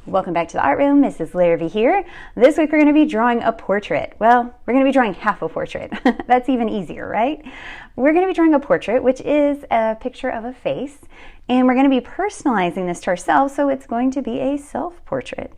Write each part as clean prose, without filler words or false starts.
Welcome back to the art room. Mrs. Larrabee here. This week we're going to be drawing a portrait. Well, we're going to be drawing half a portrait. That's even easier, right? We're going to be drawing a portrait, which is a picture of a face, and we're going to be personalizing this to ourselves, so it's going to be a self-portrait.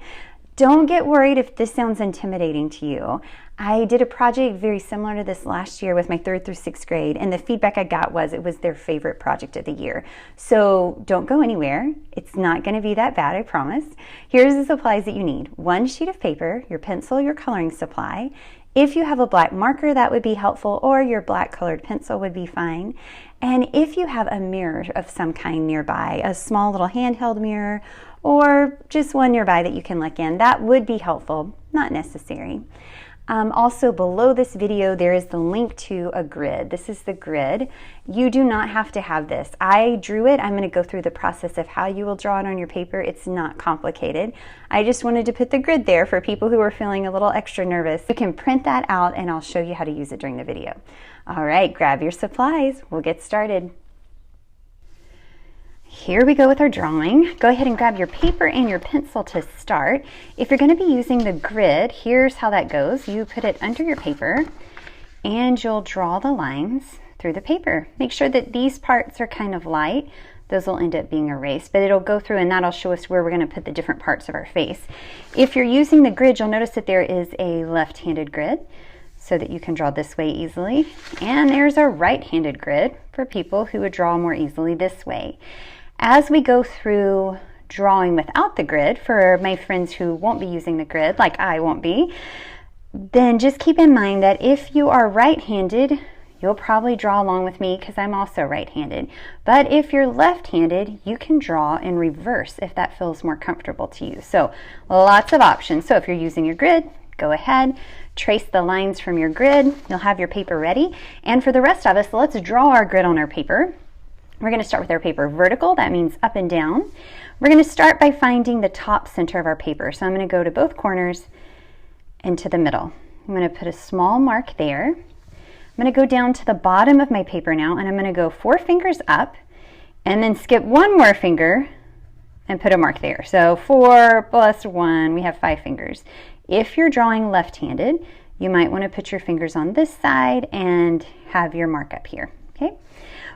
Don't get worried if this sounds intimidating to you. I did a project very similar to this last year with my 3rd through 6th grade, and the feedback I got was it was their favorite project of the year. So don't go anywhere. It's not going to be that bad, I promise. Here's the supplies that you need. 1 sheet of paper, your pencil, your coloring supply. If you have a black marker, that would be helpful, or your black colored pencil would be fine. And if you have a mirror of some kind nearby, a small little handheld mirror, or just one nearby that you can look in, that would be helpful, not necessary. Also below this video there is the link to a grid. This is the grid. You do not have to have this. I drew it. I'm going to go through the process of how you will draw it on your paper. It's not complicated. I just wanted to put the grid there for people who are feeling a little extra nervous. You can print that out and I'll show you how to use it during the video. All right, grab your supplies. We'll get started. Here we go with our drawing. Go ahead and grab your paper and your pencil to start. If you're going to be using the grid, here's how that goes. You put it under your paper and you'll draw the lines through the paper. Make sure that these parts are kind of light. Those will end up being erased, but it'll go through and that'll show us where we're going to put the different parts of our face. If you're using the grid, you'll notice that there is a left-handed grid so that you can draw this way easily. And there's a right-handed grid for people who would draw more easily this way. As we go through drawing without the grid, for my friends who won't be using the grid, like I won't be, then just keep in mind that if you are right-handed, you'll probably draw along with me because I'm also right-handed. But if you're left-handed, you can draw in reverse if that feels more comfortable to you. So lots of options. So if you're using your grid, go ahead, trace the lines from your grid. You'll have your paper ready. And for the rest of us, let's draw our grid on our paper. We're going to start with our paper vertical. That means up and down. We're going to start by finding the top center of our paper. So I'm going to go to both corners and to the middle. I'm going to put a small mark there. I'm going to go down to the bottom of my paper now, and I'm going to go 4 fingers up and then skip 1 more finger and put a mark there. So 4 plus 1, we have 5 fingers. If you're drawing left-handed, you might want to put your fingers on this side and have your mark up here. Okay?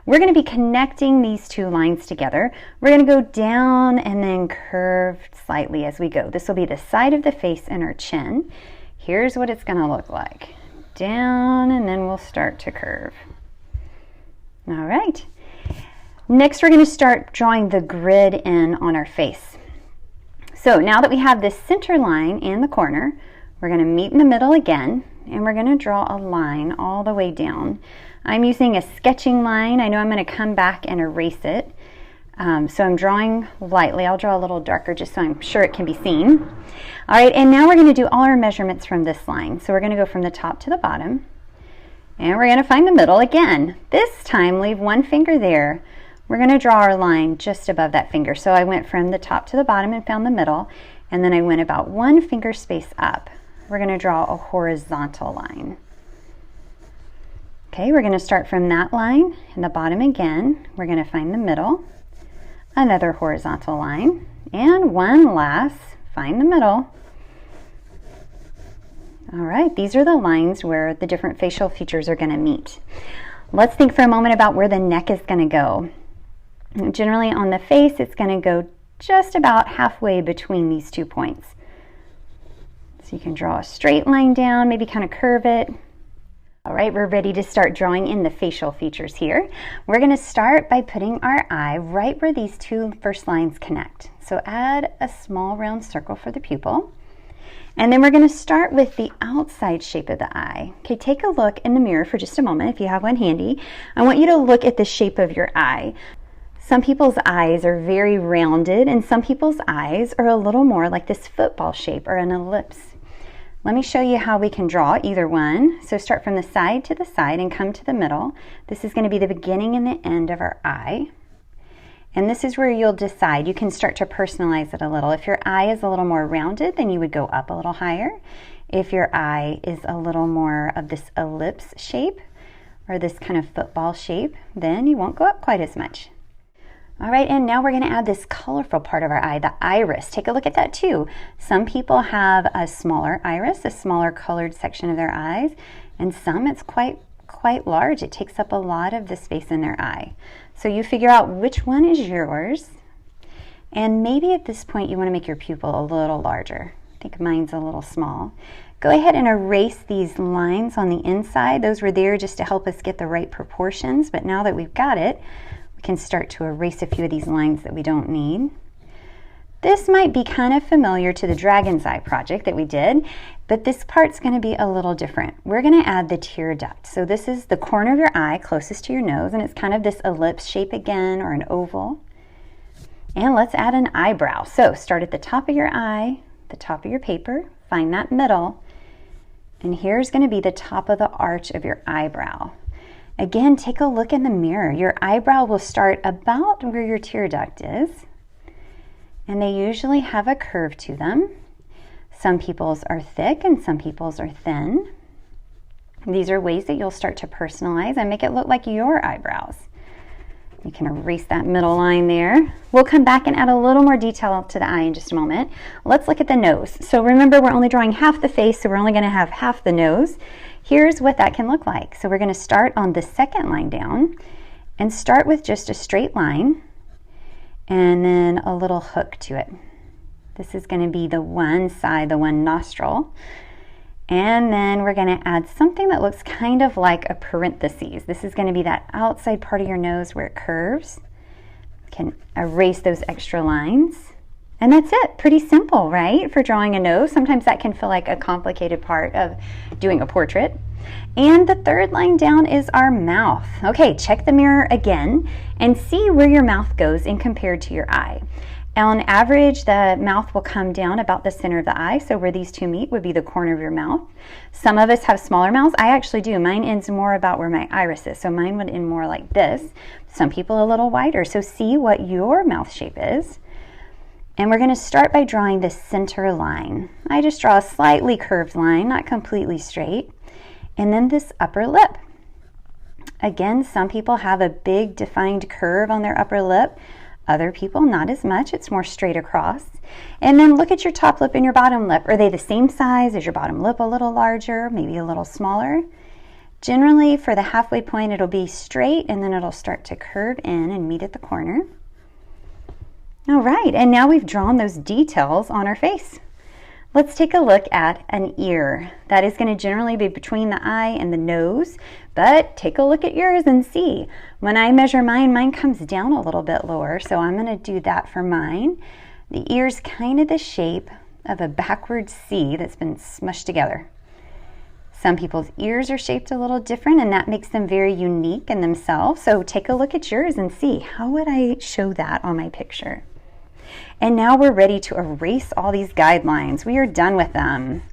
We're going to be connecting these 2 lines together. We're going to go down and then curve slightly as we go. This will be the side of the face and our chin. Here's what it's going to look like. Down, and then we'll start to curve. All right. Next, we're going to start drawing the grid in on our face. So now that we have this center line and the corner, we're going to meet in the middle again, and we're going to draw a line all the way down. I'm using a sketching line. I know I'm going to come back and erase it. So I'm drawing lightly. I'll draw a little darker just so I'm sure it can be seen. All right, and now we're going to do all our measurements from this line. So we're going to go from the top to the bottom, and we're going to find the middle again. This time, leave 1 finger there. We're going to draw our line just above that finger. So I went from the top to the bottom and found the middle, and then I went about 1 finger space up. We're going to draw a horizontal line. Okay, we're going to start from that line and the bottom again. We're going to find the middle, another horizontal line, and one last, find the middle. All right, these are the lines where the different facial features are going to meet. Let's think for a moment about where the neck is going to go. Generally on the face, it's going to go just about halfway between these 2 points. So you can draw a straight line down, maybe kind of curve it. All right, we're ready to start drawing in the facial features here. We're going to start by putting our eye right where these 2 first lines connect. So add a small round circle for the pupil. And then we're going to start with the outside shape of the eye. Okay, take a look in the mirror for just a moment if you have one handy. I want you to look at the shape of your eye. Some people's eyes are very rounded and some people's eyes are a little more like this football shape or an ellipse. Let me show you how we can draw either one. So start from the side to the side and come to the middle. This is going to be the beginning and the end of our eye. And this is where you'll decide. You can start to personalize it a little. If your eye is a little more rounded, then you would go up a little higher. If your eye is a little more of this ellipse shape or this kind of football shape, then you won't go up quite as much. All right, and now we're going to add this colorful part of our eye, the iris. Take a look at that too. Some people have a smaller iris, a smaller colored section of their eyes, and some it's quite large. It takes up a lot of the space in their eye. So you figure out which one is yours, and maybe at this point you want to make your pupil a little larger. I think mine's a little small. Go ahead and erase these lines on the inside. Those were there just to help us get the right proportions, but now that we've got it, we can start to erase a few of these lines that we don't need. This might be kind of familiar to the dragon's eye project that we did, but this part's going to be a little different. We're going to add the tear duct. So this is the corner of your eye closest to your nose, and it's kind of this ellipse shape again, or an oval. And let's add an eyebrow. So start at the top of your eye, the top of your paper, find that middle, and here's going to be the top of the arch of your eyebrow. Again, take a look in the mirror. Your eyebrow will start about where your tear duct is, and they usually have a curve to them. Some people's are thick and some people's are thin. These are ways that you'll start to personalize and make it look like your eyebrows. You can erase that middle line there. We'll come back and add a little more detail to the eye in just a moment. Let's look at the nose. So remember, we're only drawing half the face, so we're only going to have half the nose. Here's what that can look like. So we're going to start on the second line down and start with just a straight line and then a little hook to it. This is going to be the one side, the one nostril. And then we're going to add something that looks kind of like a parentheses. This is going to be that outside part of your nose where it curves. You can erase those extra lines. And that's it. Pretty simple, right? For drawing a nose. Sometimes that can feel like a complicated part of doing a portrait. And the third line down is our mouth. Okay, check the mirror again and see where your mouth goes in compared to your eye. On average, the mouth will come down about the center of the eye, so where these two meet would be the corner of your mouth. Some of us have smaller mouths. I actually do. Mine ends more about where my iris is, so mine would end more like this. Some people a little wider, so see what your mouth shape is. And we're going to start by drawing the center line. I just draw a slightly curved line, not completely straight. And then this upper lip. Again, some people have a big defined curve on their upper lip. Other people, not as much. It's more straight across. And then look at your top lip and your bottom lip. Are they the same size? Is your bottom lip a little larger, maybe a little smaller? Generally, for the halfway point, it'll be straight, and then it'll start to curve in and meet at the corner. All right, and now we've drawn those details on our face. Let's take a look at an ear. That is going to generally be between the eye and the nose, but take a look at yours and see. When I measure mine, mine comes down a little bit lower, so I'm going to do that for mine. The ear's kind of the shape of a backward C that's been smushed together. Some people's ears are shaped a little different, and that makes them very unique in themselves. So take a look at yours and see, how would I show that on my picture? And now we're ready to erase all these guidelines. We are done with them.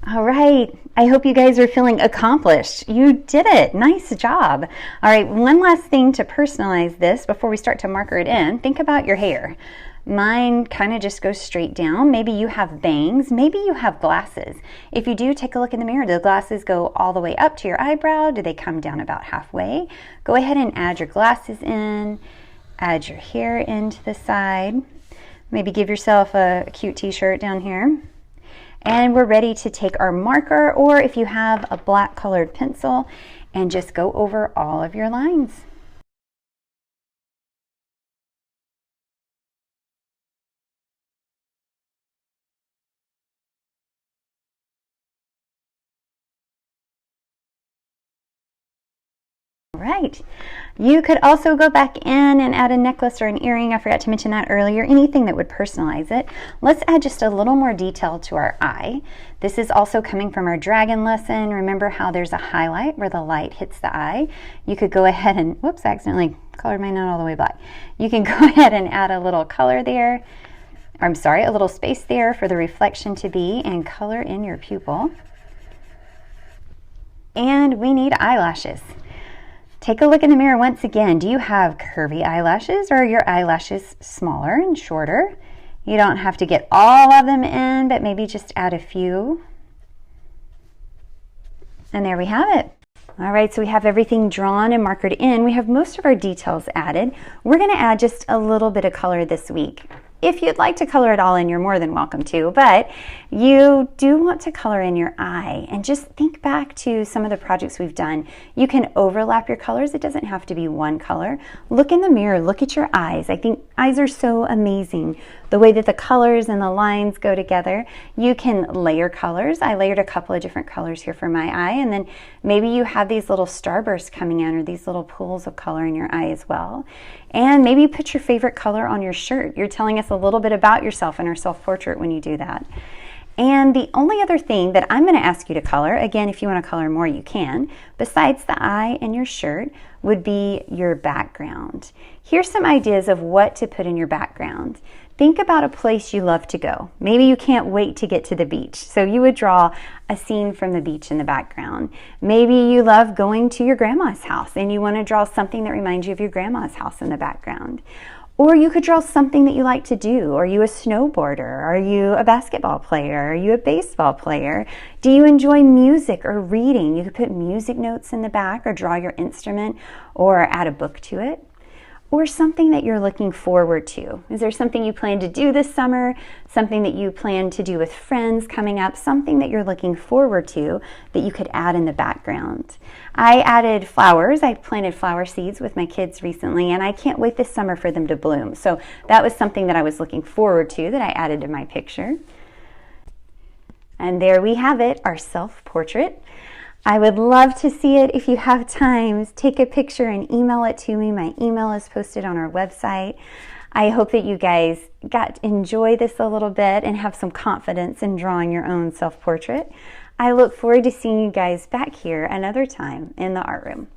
All right, I hope you guys are feeling accomplished. You did it, nice job. All right, one last thing to personalize this before we start to marker it in. Think about your hair. Mine kind of just goes straight down. Maybe you have bangs, maybe you have glasses. If you do, take a look in the mirror. Do the glasses go all the way up to your eyebrow? Do they come down about halfway? Go ahead and add your glasses in, add your hair into the side. Maybe give yourself a cute t-shirt down here. And we're ready to take our marker, or if you have a black colored pencil, and just go over all of your lines. Right. You could also go back in and add a necklace or an earring. I forgot to mention that earlier. Anything that would personalize it. Let's add just a little more detail to our eye. This is also coming from our dragon lesson. Remember how there's a highlight where the light hits the eye? You could go ahead and, whoops, I accidentally colored mine not all the way black. You can go ahead and add a little color there. I'm sorry, a little space there for the reflection to be, and color in your pupil. And we need eyelashes. Take a look in the mirror once again. Do you have curvy eyelashes, or are your eyelashes smaller and shorter? You don't have to get all of them in, but maybe just add a few. And there we have it. All right, so we have everything drawn and markered in. We have most of our details added. We're going to add just a little bit of color this week. If you'd like to color it all in, you're more than welcome to, but you do want to color in your eye. And just think back to some of the projects we've done. You can overlap your colors. It doesn't have to be one color. Look in the mirror, look at your eyes. I think eyes are so amazing. The way that the colors and the lines go together. You can layer colors. I layered a couple of different colors here for my eye, and then maybe you have these little starbursts coming in or these little pools of color in your eye as well. And maybe put your favorite color on your shirt. You're telling us a little bit about yourself in our self-portrait when you do that. And the only other thing that I'm going to ask you to color, again, if you want to color more, you can, besides the eye and your shirt, would be your background. Here's some ideas of what to put in your background. Think about a place you love to go. Maybe you can't wait to get to the beach, so you would draw a scene from the beach in the background. Maybe you love going to your grandma's house and you want to draw something that reminds you of your grandma's house in the background. Or you could draw something that you like to do. Are you a snowboarder? Are you a basketball player? Are you a baseball player? Do you enjoy music or reading? You could put music notes in the back or draw your instrument or add a book to it. Or something that you're looking forward to. Is there something you plan to do this summer? Something that you plan to do with friends coming up? Something that you're looking forward to that you could add in the background. I added flowers. I planted flower seeds with my kids recently, and I can't wait this summer for them to bloom. So that was something that I was looking forward to that I added to my picture. And there we have it, our self-portrait. I would love to see it. If you have time, take a picture and email it to me. My email is posted on our website. I hope that you guys enjoy this a little bit and have some confidence in drawing your own self-portrait. I look forward to seeing you guys back here another time in the art room.